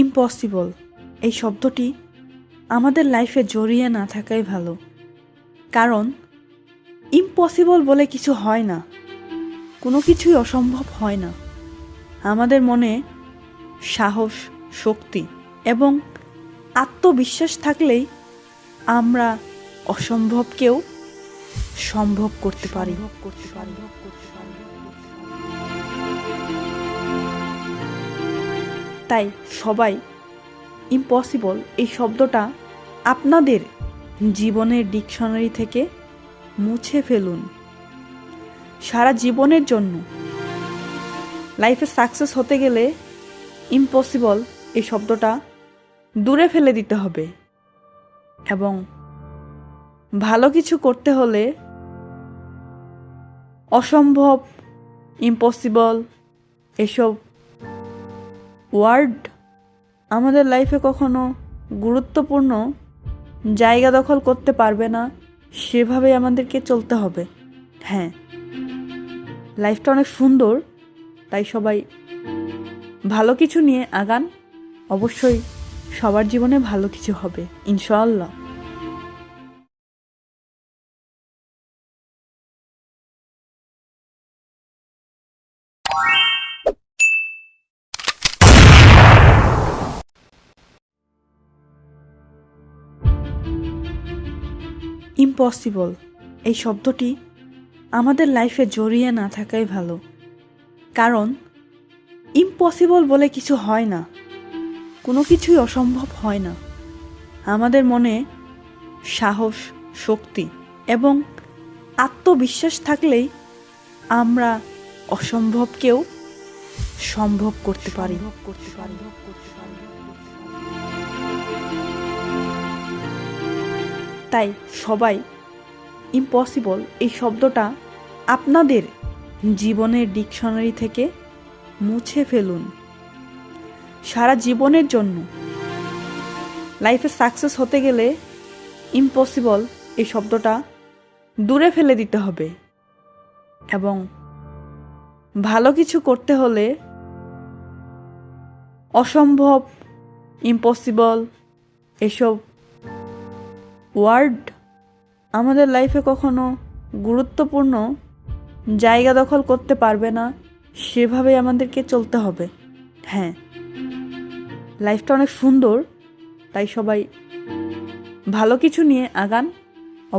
Impossible এই শব্দটি আমাদের লাইফে জড়িয়ে না থাকাই ভালো। কারণ ইম্পসিবল বলে কিছু হয় না, কোনো কিছুই অসম্ভব হয় না। আমাদের মনে সাহস, শক্তি এবং আত্মবিশ্বাস থাকলেই আমরা অসম্ভবকেও সম্ভব করতে পারি। তাই সবাই ইম্পসিবল এই শব্দটা আপনাদের জীবনের ডিকশনারি থেকে মুছে ফেলুন। সারা জীবনের জন্য লাইফে সাকসেস হতে গেলে ইম্পসিবল এই শব্দটা দূরে ফেলে দিতে হবে এবং ভালো কিছু করতে হলে অসম্ভব, ইম্পসিবল এসব ওয়ার্ড আমাদের লাইফে কখনো গুরুত্বপূর্ণ জায়গা দখল করতে পারবে না। সেভাবেই আমাদেরকে চলতে হবে। হ্যাঁ, লাইফটা অনেক সুন্দর, তাই সবাই ভালো কিছু নিয়ে আগান। অবশ্যই সবার জীবনে ভালো কিছু হবে, ইনশাআল্লাহ। ইম্পসিবল এই শব্দটি আমাদের লাইফে জড়িয়ে না থাকাই ভালো। কারণ ইম্পসিবল বলে কিছু হয় না, কোনো কিছুই অসম্ভব হয় না। আমাদের মনে সাহস, শক্তি এবং আত্মবিশ্বাস থাকলেই আমরা অসম্ভবকেও সম্ভব করতে পারি। তাই সবাই ইম্পসিবল এই শব্দটা আপনাদের জীবনের ডিকশনারি থেকে মুছে ফেলুন। সারা জীবনের জন্য লাইফে সাকসেস হতে গেলে ইম্পসিবল এই শব্দটা দূরে ফেলে দিতে হবে এবং ভালো কিছু করতে হলে অসম্ভব, ইম্পসিবল এসব ওয়ার্ড আমাদের লাইফে কখনো গুরুত্বপূর্ণ জায়গা দখল করতে পারবে না। সেভাবেই আমাদেরকে চলতে হবে। হ্যাঁ, লাইফটা অনেক সুন্দর, তাই সবাই ভালো কিছু নিয়ে আগান।